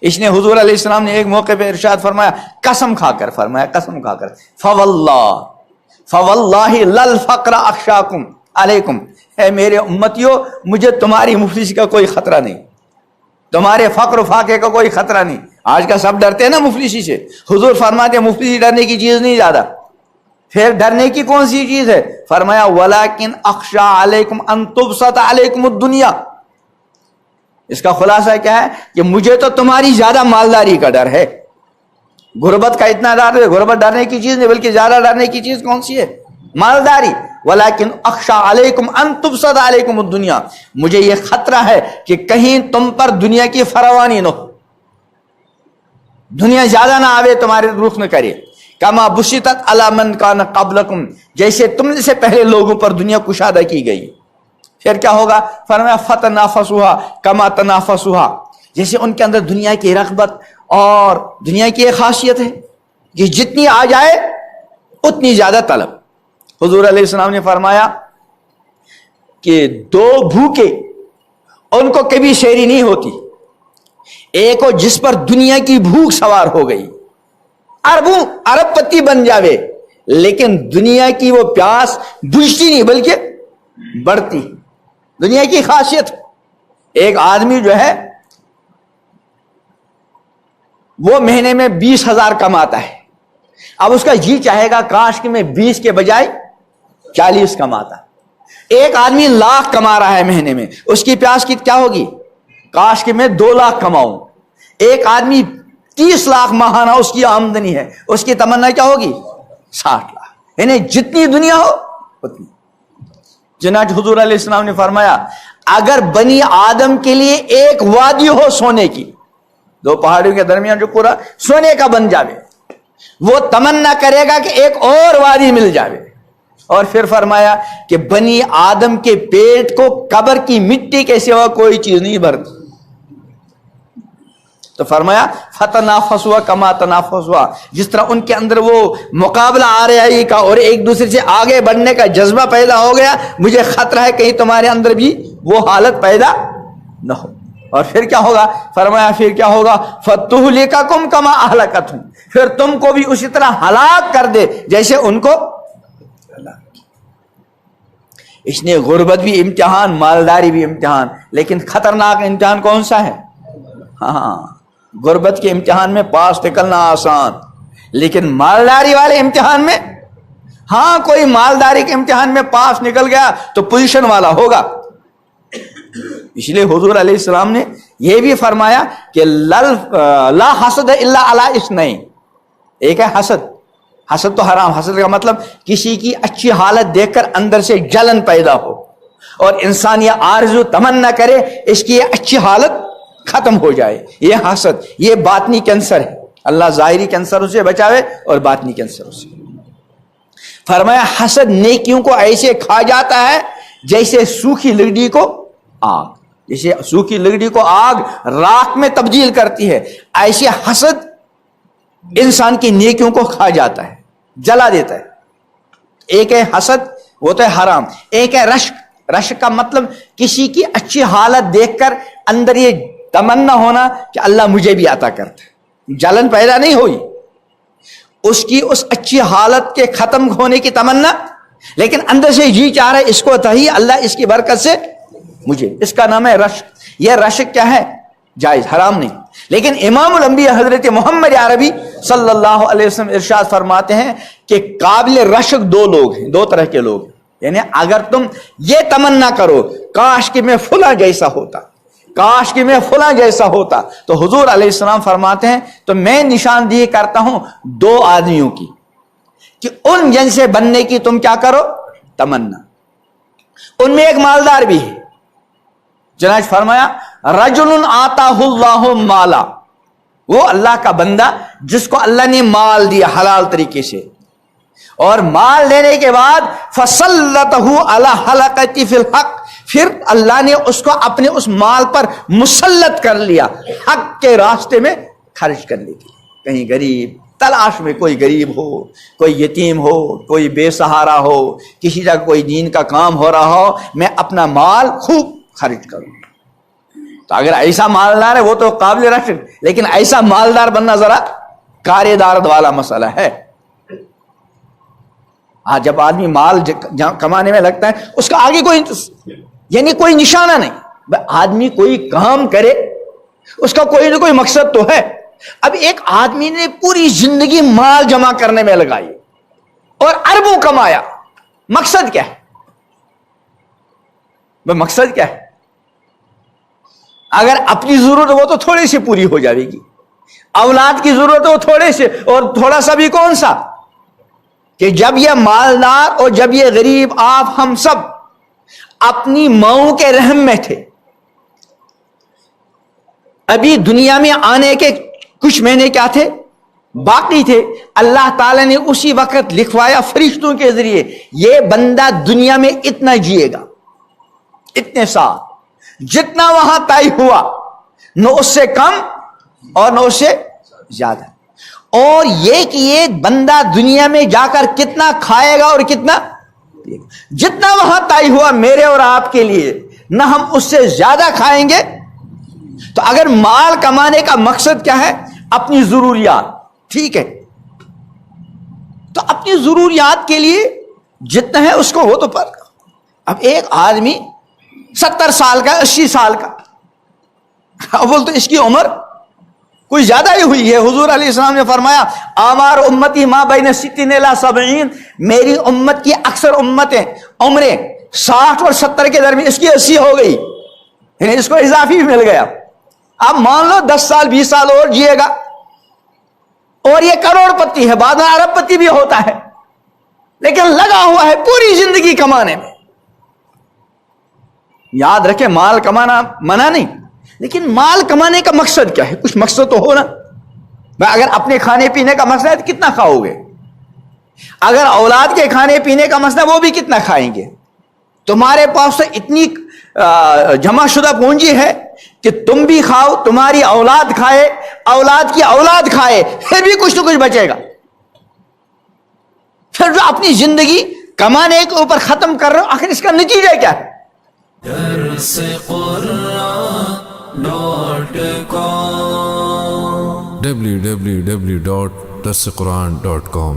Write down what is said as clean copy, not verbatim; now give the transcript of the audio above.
اس نے حضور علیہ السلام نے ایک موقع پہ ارشاد فرمایا، قسم کھا کر فرمایا، قسم کھا کر، فواللہ للفقر اخشاکم علیکم، اے میرے امتیو مجھے تمہاری مفلسی کا کوئی خطرہ نہیں، تمہارے فقر و فاقے کا کوئی خطرہ نہیں۔ آج کا سب ڈرتے ہیں نا مفلسی سے، حضور فرماتے ہیں مفلسی ڈرنے کی چیز نہیں زیادہ، پھر ڈرنے کی کون سی چیز ہے؟ فرمایا ولیکن اخشا علیکم ان تبسط علیکم الدنیا۔ اس کا خلاصہ کیا ہے کہ مجھے تو تمہاری زیادہ مالداری کا ڈر ہے، غربت کا اتنا ڈر ہے، غربت ڈرنے کی چیز نہیں بلکہ زیادہ ڈرنے کی چیز کون سی ہے؟ مالداری۔ ولیکن اخشا علیکم ان تبسط علیکم الدنیا، مجھے یہ خطرہ ہے کہ کہیں تم پر دنیا کی فراوانی نہ ہو، دنیا زیادہ نہ آوے، تمہارے رخ نہ کرے۔ کما بسطت علی من کان قبلکم، جیسے تم سے پہلے لوگوں پر دنیا کشادہ کی گئی۔ پھر کیا ہوگا؟ فرمایا فتنافسوها کما تنافسوها، جیسے ان کے اندر دنیا کی رغبت، اور دنیا کی ایک خاصیت ہے کہ جتنی آ جائے اتنی زیادہ طلب۔ حضور علیہ السلام نے فرمایا کہ دو بھوکے ان کو کبھی شیری نہیں ہوتی، ایک ہو جس پر دنیا کی بھوک سوار ہو گئی، ارب پتی بن جاوے، لیکن دنیا کی وہ پیاس بجھتی نہیں بلکہ بڑھتی۔ دنیا کی خاصیت، ایک آدمی جو ہے وہ مہینے میں 20,000 کماتا ہے، اب اس کا جی چاہے گا کاش کہ میں 20 کے بجائے 40 کماتا۔ ایک آدمی 1,00,000 کما رہا ہے مہینے میں، اس کی پیاس کی کیا ہوگی؟ کاش کہ میں 2,00,000 کماؤں۔ ایک آدمی 30 لاکھ ماہانہ اس کی آمدنی ہے، اس کی تمنا کیا ہوگی؟ 60 لاکھ، یعنی جتنی دنیا ہو اتنی۔ چنانچہ حضور علیہ السلام نے فرمایا اگر بنی آدم کے لیے ایک وادی ہو سونے کی، دو پہاڑیوں کے درمیان جو پورا سونے کا بن جاوے، وہ تمنا کرے گا کہ ایک اور وادی مل جاوے۔ اور پھر فرمایا کہ بنی آدم کے پیٹ کو قبر کی مٹی کے سوا کوئی چیز نہیں بھرتی۔ تو فرمایا فتنافسوا کما تنافسوا، جس طرح ان کے اندر وہ مقابلہ آریائی کا اور ایک دوسرے سے آگے بڑھنے کا جذبہ پیدا ہو گیا، مجھے خطرہ ہے کہیں تمہارے اندر بھی وہ حالت پیدا نہ ہو۔ اور پھر کیا ہوگا؟ فرمایا پھر کیا ہوگا؟ فتہلککم کما اہلکتہم، پھر تم کو بھی اسی طرح ہلاک کر دے جیسے ان کو ہلاک۔ اس نے غربت بھی امتحان، مالداری بھی امتحان، لیکن خطرناک امتحان کون سا ہے؟ ہاں، غربت کے امتحان میں پاس نکلنا آسان، لیکن مالداری والے امتحان میں، ہاں کوئی مالداری کے امتحان میں پاس نکل گیا تو پوزیشن والا ہوگا۔ اس لیے حضور علیہ السلام نے یہ بھی فرمایا کہ لا حسد الا علی اثنین، ایک ہے حسد، حسد تو حرام، حسد کا مطلب کسی کی اچھی حالت دیکھ کر اندر سے جلن پیدا ہو اور انسان یہ آرزو تمنا کرے اس کی یہ اچھی حالت ختم ہو جائے، یہ حسد، یہ باطنی کینسر ہے۔ اللہ ظاہری کینسر سے بچاوے اور باطنی کینسر سے۔ فرمایا حسد نیکیوں کو ایسے کھا جاتا ہے جیسے سوکھی لکڑی کو آگ، جیسے سوکھی لکڑی کو آگ راکھ میں تبدیل کرتی ہے، ایسے حسد انسان کی نیکیوں کو کھا جاتا ہے، جلا دیتا ہے۔ ایک ہے حسد، وہ تو ہے حرام، ایک ہے رشک۔ رشک کا مطلب کسی کی اچھی حالت دیکھ کر اندر یہ تمنا ہونا کہ اللہ مجھے بھی عطا کرتا، جلن پیدا نہیں ہوئی، اس کی اس اچھی حالت کے ختم ہونے کی تمنا، لیکن اندر سے جی چاہ رہا ہے اس کو تھی اللہ اس کی برکت سے مجھے، اس کا نام ہے رشک۔ یہ رشک کیا ہے؟ جائز، حرام نہیں۔ لیکن امام الانبیاء حضرت محمد عربی صلی اللہ علیہ وسلم ارشاد فرماتے ہیں کہ قابل رشک دو لوگ ہیں، دو طرح کے لوگ ہیں۔ یعنی اگر تم یہ تمنا کرو کاش کہ میں فلاں جیسا ہوتا، کاش کہ میں فلاں جیسا ہوتا، تو حضور علیہ السلام فرماتے ہیں تو میں نشاندہی کرتا ہوں دو آدمیوں کی کہ ان جیسے بننے کی تم کیا کرو؟ تمنا۔ ان میں ایک مالدار بھی ہے، چنانچہ فرمایا رجل آتاہ اللہ مالا، وہ اللہ کا بندہ جس کو اللہ نے مال دیا حلال طریقے سے، اور مال دینے کے بعد فسلطہ علی حلقۃ فی الحق، پھر اللہ نے اس کو اپنے اس مال پر مسلط کر لیا حق کے راستے میں خرچ کرنے کے لیے۔ کہیں غریب تلاش میں، کوئی غریب ہو، کوئی یتیم ہو، کوئی بے سہارا ہو، کسی جگہ کوئی دین کا کام ہو رہا ہو، میں اپنا مال خوب خرچ کروں۔ تو اگر ایسا مالدار ہے وہ تو قابل رشک، لیکن ایسا مالدار بننا ذرا کارِ دارد والا مسئلہ ہے. ہاں جب آدمی مال کمانے میں لگتا ہے اس کا آگے کوئی یعنی کوئی نشانہ نہیں، آدمی کوئی کام کرے اس کا کوئی نہ کوئی مقصد تو ہے. اب ایک آدمی نے پوری زندگی مال جمع کرنے میں لگائی اور اربوں کمایا، مقصد کیا ہے؟ مقصد کیا ہے؟ اگر اپنی ضرورت وہ تو تھوڑی سی پوری ہو جائے گی، اولاد کی ضرورت وہ تھوڑے سے، اور تھوڑا سا بھی کون سا، کہ جب یہ مالدار اور جب یہ غریب آپ ہم سب اپنی ماؤں کے رحم میں تھے، ابھی دنیا میں آنے کے کچھ مہینے کیا تھے، باقی تھے، اللہ تعالیٰ نے اسی وقت لکھوایا فرشتوں کے ذریعے یہ بندہ دنیا میں اتنا جیے گا، اتنے سال، جتنا وہاں طے ہوا، نہ اس سے کم اور نہ اس سے زیادہ. اور یہ کہ یہ بندہ دنیا میں جا کر کتنا کھائے گا اور کتنا پیے گا، جتنا وہاں طے ہوا میرے اور آپ کے لیے، نہ ہم اس سے زیادہ کھائیں گے. تو اگر مال کمانے کا مقصد کیا ہے؟ اپنی ضروریات، ٹھیک ہے، تو اپنی ضروریات کے لیے جتنا ہے اس کو وہ تو پر. اب ایک آدمی 70 سال کا، 80 سال کا، اول تو اس کی عمر کوئی زیادہ ہی ہوئی ہے. حضور علیہ السلام نے فرمایا آمار امتی ما بین 60 الی 70، میری امت کی اکثر امتیں عمریں 60 اور 70 کے درمیان، اس کی 80 ہو گئی، یعنی اس کو اضافی بھی مل گیا. اب مان لو 10 سال 20 سال اور جیے گا، اور یہ کروڑ پتی ہے، بعد میں ارب پتی بھی ہوتا ہے، لیکن لگا ہوا ہے پوری زندگی کمانے میں. یاد رکھیں مال کمانا منع نہیں، لیکن مال کمانے کا مقصد کیا ہے؟ کچھ مقصد تو ہو نا. اگر اپنے کھانے پینے کا مقصد ہے تو کتنا کھاؤ گے؟ اگر اولاد کے کھانے پینے کا مسئلہ، وہ بھی کتنا کھائیں گے؟ تمہارے پاس تو اتنی جمع شدہ پونجی ہے کہ تم بھی کھاؤ، تمہاری اولاد کھائے، اولاد کی اولاد کھائے، پھر بھی کچھ نہ کچھ بچے گا. پھر جو اپنی زندگی کمانے کے اوپر ختم کر رہے ہو، آخر اس کا نتیجہ کیا ہے؟ www.darsequran.com